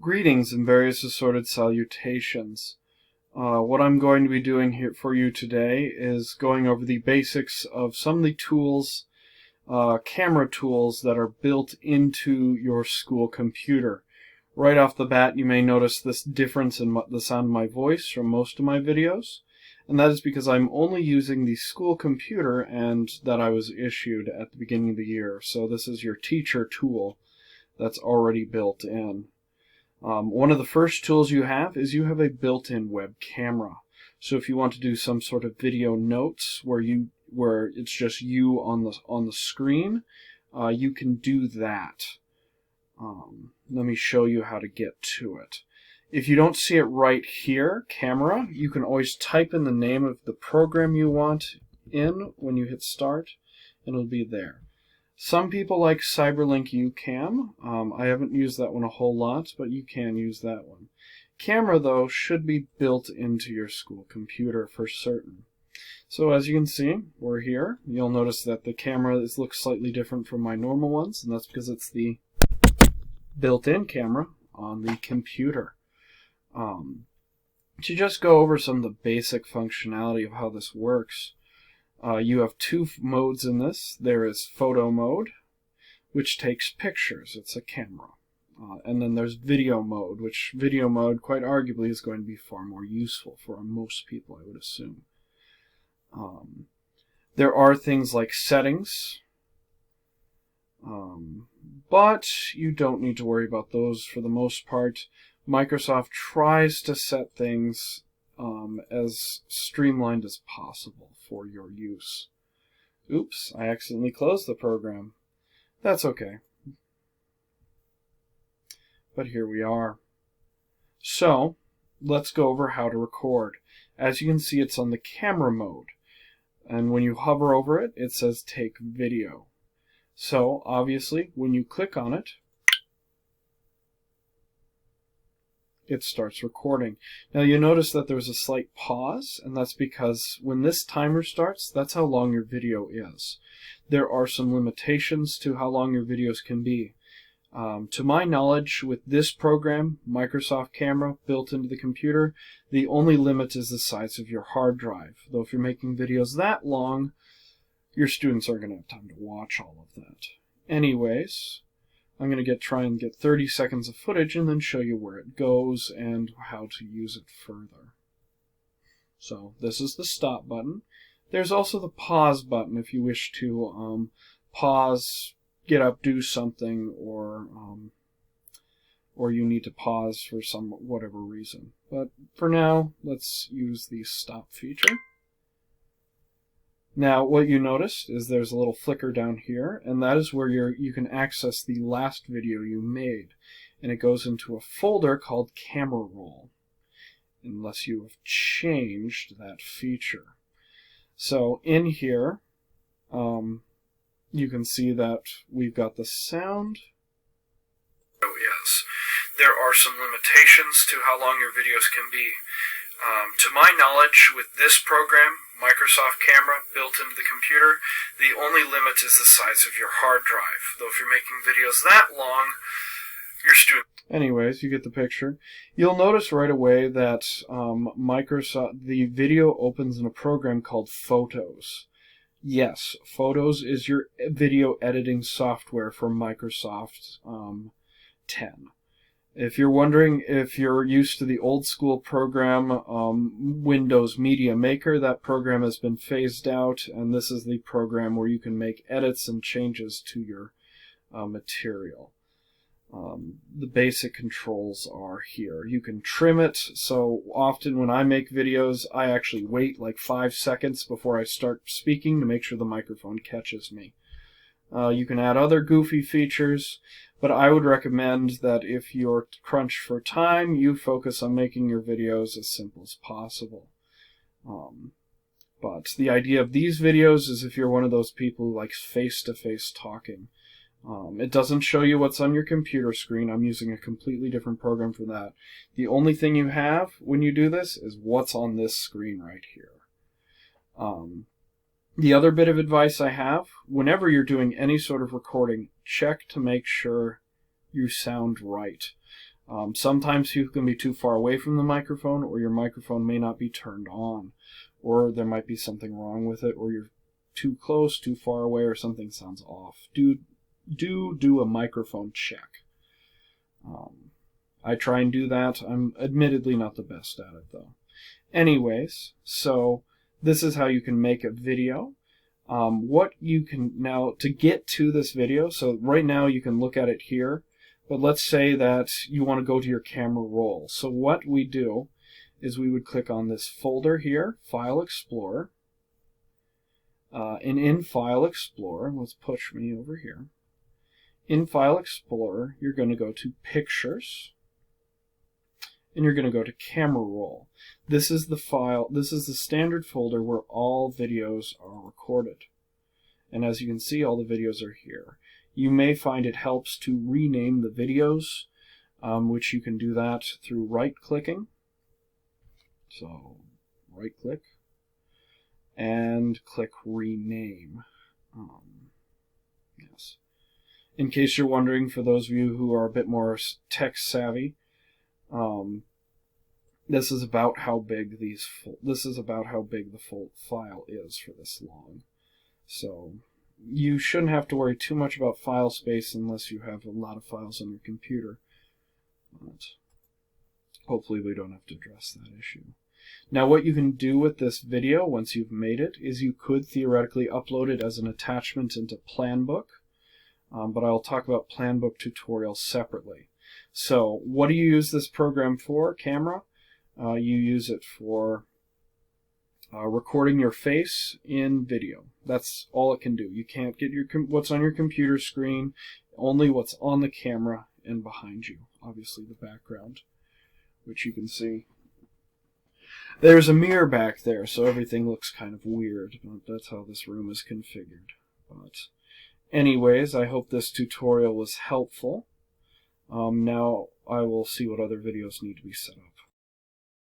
Greetings and various assorted salutations. What I'm going to be doing here for you today is going over the basics of some of the tools, camera tools that are built into your school computer. Right off the bat, you may notice this difference in the sound of my voice from most of my videos, and that is because I'm only using the school computer and that I was issued at the beginning of the year. So this is your teacher tool that's already built in. One of the first tools you have is you have a built-in web camera. So if you want to do some sort of video notes where it's just you on the screen, you can do that. Let me show you how to get to it. If you don't see it right here, camera, you can always type in the name of the program you want in when you hit start, and it'll be there. Some people like Cyberlink UCam. I haven't used that one a whole lot, but you can use that one. Camera, though, should be built into your school computer for certain. So as you can see, we're here. You'll notice that the camera looks slightly different from my normal ones, and that's because it's the built-in camera on the computer. To just go over some of the basic functionality of how this works, you have two modes in this. There is photo mode, which takes pictures. It's a camera. And then there's video mode, which video mode, quite arguably, is going to be far more useful for most people, I would assume. There are things like settings, but you don't need to worry about those for the most part. Microsoft tries to set things as streamlined as possible for your use. Oops, I accidentally closed the program. That's okay. But here we are. So, let's go over how to record. As you can see, it's on the camera mode. And when you hover over it, it says take video. So, obviously, when you click on it, it starts recording. Now you notice that there's a slight pause, and that's because when this timer starts, that's how long your video is. There are some limitations to how long your videos can be. To my knowledge, with this program, Microsoft Camera, built into the computer, the only limit is the size of your hard drive. Though if you're making videos that long, your students aren't going to have time to watch all of that. Anyways, I'm going to try and get 30 seconds of footage and then show you where it goes and how to use it further. So this is the stop button. There's also the pause button if you wish to pause, get up, do something, or you need to pause for whatever reason. But for now, let's use the stop feature. Now, what you notice is there's a little flicker down here, and that is where you can access the last video you made. And it goes into a folder called Camera Roll, unless you have changed that feature. So in here, you can see that we've got the sound. Oh yes, there are some limitations to how long your videos can be. To my knowledge, with this program, Microsoft Camera, built into the computer, the only limit is the size of your hard drive. Though if you're making videos that long, your student... Anyways, you get the picture. You'll notice right away that the video opens in a program called Photos. Yes, Photos is your video editing software for Microsoft 10. If you're wondering if you're used to the old school program, Windows Media Maker, that program has been phased out, and this is the program where you can make edits and changes to your material. The basic controls are here. You can trim it, so often when I make videos, I actually wait like 5 seconds before I start speaking to make sure the microphone catches me. You can add other goofy features, but I would recommend that if you're crunched for time, you focus on making your videos as simple as possible. But the idea of these videos is if you're one of those people who likes face-to-face talking. It doesn't show you what's on your computer screen. I'm using a completely different program for that. The only thing you have when you do this is what's on this screen right here. The other bit of advice I have, whenever you're doing any sort of recording, check to make sure you sound right. Sometimes you can be too far away from the microphone, or your microphone may not be turned on, or there might be something wrong with it, or you're too close, too far away, or something sounds off. Do a microphone check. I try and do that. I'm admittedly not the best at it, though. Anyways, so this is how you can make a video. What you can now, to get to this video, so right now you can look at it here, but let's say that you want to go to your camera roll. So what we do is we would click on this folder here, File Explorer, and in File Explorer, let's push me over here. In File Explorer, you're going to go to Pictures, and you're going to go to Camera Roll. This is the file, this is the standard folder where all videos are recorded. And as you can see, all the videos are here. You may find it helps to rename the videos, which you can do that through right-clicking. So, right-click, and click Rename. Yes. In case you're wondering, for those of you who are a bit more tech-savvy, this is about how big the full file is for this long. So you shouldn't have to worry too much about file space unless you have a lot of files on your computer. But hopefully we don't have to address that issue. Now what you can do with this video once you've made it is you could theoretically upload it as an attachment into PlanBook, but I'll talk about PlanBook tutorials separately. So what do you use this program for, Camera? You use it for recording your face in video. That's all it can do. You can't get what's on your computer screen, only what's on the camera and behind you. Obviously the background, which you can see. There's a mirror back there, so everything looks kind of weird, but that's how this room is configured. But anyways, I hope this tutorial was helpful. Now I will see what other videos need to be set up.